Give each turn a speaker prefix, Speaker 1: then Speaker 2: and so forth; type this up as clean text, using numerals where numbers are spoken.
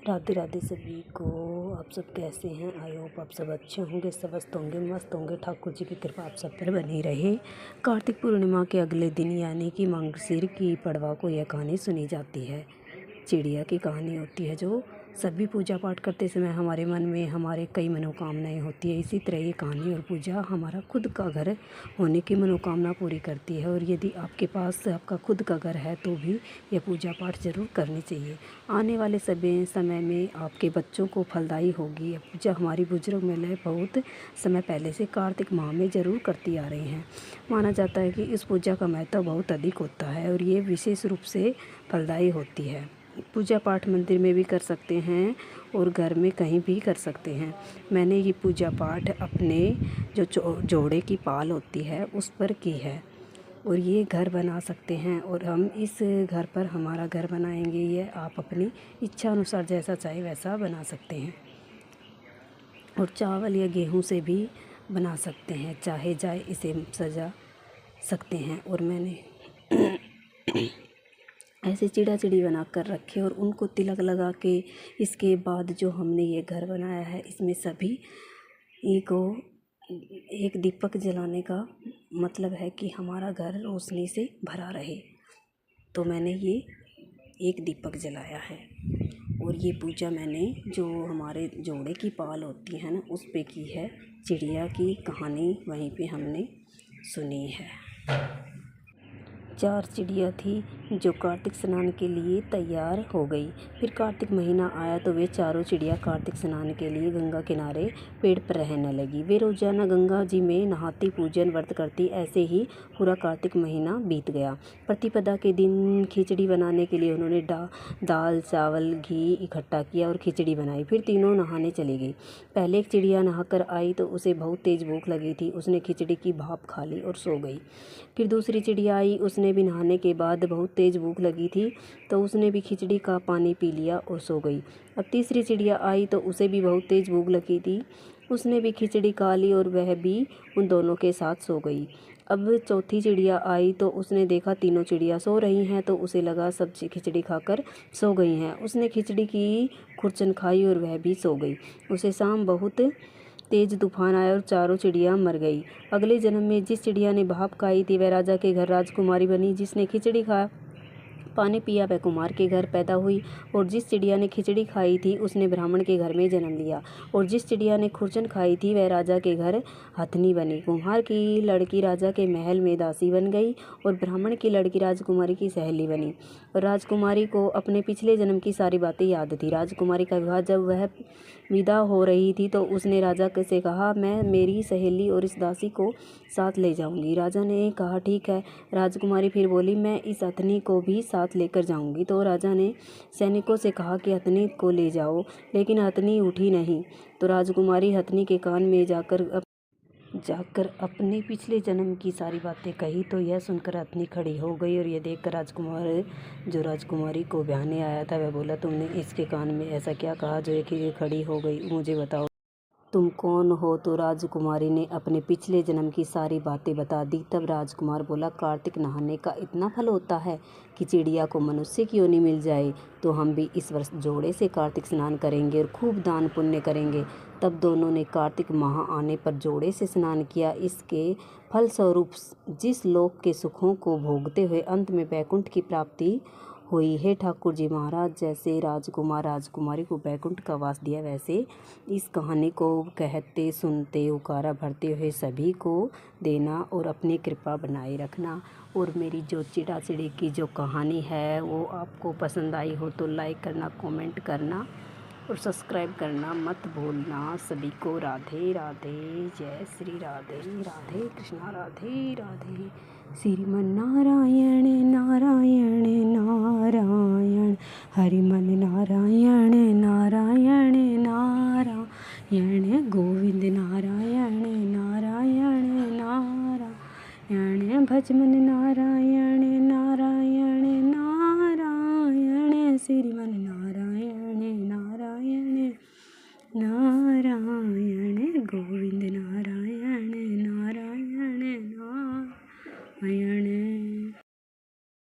Speaker 1: राधे राधे सभी को। आप सब कैसे हैं? आई होप आप सब अच्छे होंगे, स्वस्थ होंगे, मस्त होंगे। ठाकुर जी की कृपा आप सब पर बनी रहे। कार्तिक पूर्णिमा के अगले दिन यानी कि मार्गशीर की पड़वा को यह कहानी सुनी जाती है। चिड़िया की कहानी होती है जो सभी पूजा पाठ करते समय हमारे मन में हमारे कई मनोकामनाएं होती है। इसी तरह ये कहानी और पूजा हमारा खुद का घर होने की मनोकामना पूरी करती है। और यदि आपके पास आपका खुद का घर है तो भी यह पूजा पाठ ज़रूर करनी चाहिए। आने वाले समय में आपके बच्चों को फलदायी होगी। यह पूजा हमारी बुजुर्ग महिलाएं बहुत समय पहले से कार्तिक माह में ज़रूर करती आ रही हैं। माना जाता है कि इस पूजा का महत्व बहुत अधिक होता है और ये विशेष रूप से फलदायी होती है। पूजा पाठ मंदिर में भी कर सकते हैं और घर में कहीं भी कर सकते हैं। मैंने ये पूजा पाठ अपने जो जोड़े की पाल होती है उस पर की है। और ये घर बना सकते हैं और हम इस घर पर हमारा घर बनाएंगे। ये आप अपनी इच्छा अनुसार जैसा चाहे वैसा बना सकते हैं। और चावल या गेहूं से भी बना सकते हैं, चाहे जाए इसे सजा सकते हैं। और मैंने ऐसे चिड़ा चिड़ी बना कर रखे और उनको तिलक लगा के इसके बाद जो हमने ये घर बनाया है इसमें सभी को एक दीपक जलाने का मतलब है कि हमारा घर रोशनी से भरा रहे। तो मैंने ये एक दीपक जलाया है। और ये पूजा मैंने जो हमारे जोड़े की पाल होती है ना उस पे की है। चिड़िया की कहानी वहीं पे हमने सुनी है। 4 चिड़िया थी जो कार्तिक स्नान के लिए तैयार हो गई। फिर कार्तिक महीना आया तो वे चारों चिड़िया कार्तिक स्नान के लिए गंगा किनारे पेड़ पर रहने लगी। वे रोजाना गंगा जी में नहाती, पूजन व्रत करती। ऐसे ही पूरा कार्तिक महीना बीत गया। प्रतिपदा के दिन खिचड़ी बनाने के लिए उन्होंने दाल, चावल, घी इकट्ठा किया और खिचड़ी बनाई। फिर तीनों नहाने चली गई। पहले एक चिड़िया नहाकर आई तो उसे बहुत तेज भूख लगी थी। उसने खिचड़ी की भाप खा ली और सो गई। फिर दूसरी चिड़िया आई, उसने भी नहाने के बाद बहुत तेज़ भूख लगी थी तो उसने भी खिचड़ी का पानी पी लिया और सो गई। अब तीसरी चिड़िया आई तो उसे भी बहुत तेज़ भूख लगी थी। उसने भी खिचड़ी खा ली और वह भी उन दोनों के साथ सो गई। अब चौथी चिड़िया आई तो उसने देखा तीनों चिड़िया सो रही हैं तो उसे लगा सब खिचड़ी खाकर सो गई हैं। उसने खिचड़ी की खुरचन खाई और वह भी सो गई। उसे शाम बहुत तेज तूफान आया और चारों चिड़िया मर गई। अगले जन्म में जिस चिड़िया ने भाप खाई थी वह राजा के घर राजकुमारी बनी। जिसने खिचड़ी खा पानी पिया वह कुमार के घर पैदा हुई। और जिस चिड़िया ने खिचड़ी खाई थी उसने ब्राह्मण के घर में जन्म लिया। और जिस चिड़िया ने खुरचन खाई थी वह राजा के घर हथनी बनी। कुम्हार की लड़की राजा के महल में दासी बन गई और ब्राह्मण की लड़की राजकुमारी की सहेली बनी। और राजकुमारी को अपने पिछले जन्म की सारी बातें याद थी। राजकुमारी का विवाह जब वह विदा हो रही थी तो उसने राजा से कहा, मैं मेरी सहेली और इस दासी को साथ ले जाऊंगी। राजा ने कहा ठीक है। राजकुमारी फिर बोली, मैं इस हथनी को भी साथ लेकर जाऊंगी। तो राजा ने सैनिकों से कहा कि हथनी को ले जाओ, लेकिन हथनी उठी नहीं। तो राजकुमारी हथनी के कान में जाकर अपने पिछले जन्म की सारी बातें कही। तो यह सुनकर हथनी खड़ी हो गई और यह देखकर राजकुमारी को बहने आया था वह बोला, तुमने इसके कान में ऐसा क्या कहा जो ये खड़ी हो गई? मुझे बताओ तुम कौन हो? तो राजकुमारी ने अपने पिछले जन्म की सारी बातें बता दी। तब राजकुमार बोला, कार्तिक नहाने का इतना फल होता है कि चिड़िया को मनुष्य की योनि मिल जाए। तो हम भी इस वर्ष जोड़े से कार्तिक स्नान करेंगे और खूब दान पुण्य करेंगे। तब दोनों ने कार्तिक माह आने पर जोड़े से स्नान किया। इसके फलस्वरूप जिस लोक के सुखों को भोगते हुए अंत में बैकुंठ की प्राप्ति हुई। हे ठाकुर जी महाराज, जैसे राजकुमार राजकुमारी को बैकुंठ का वास दिया वैसे इस कहानी को कहते सुनते उकारा भरते हुए सभी को देना और अपनी कृपा बनाए रखना। और मेरी जो चिड़ा चिड़ी की जो कहानी है वो आपको पसंद आई हो तो लाइक करना, कमेंट करना और सब्सक्राइब करना मत भूलना। सभी को राधे राधे, जय श्री राधे राधे कृष्णा, राधे राधे। श्रीमन नारायण नारायण नारायण, हरिमन नारायण नारायण नारायण, गोविंद नारायण नारायण नारायण, भजमन नारायण नारायण नारायण, श्रीमन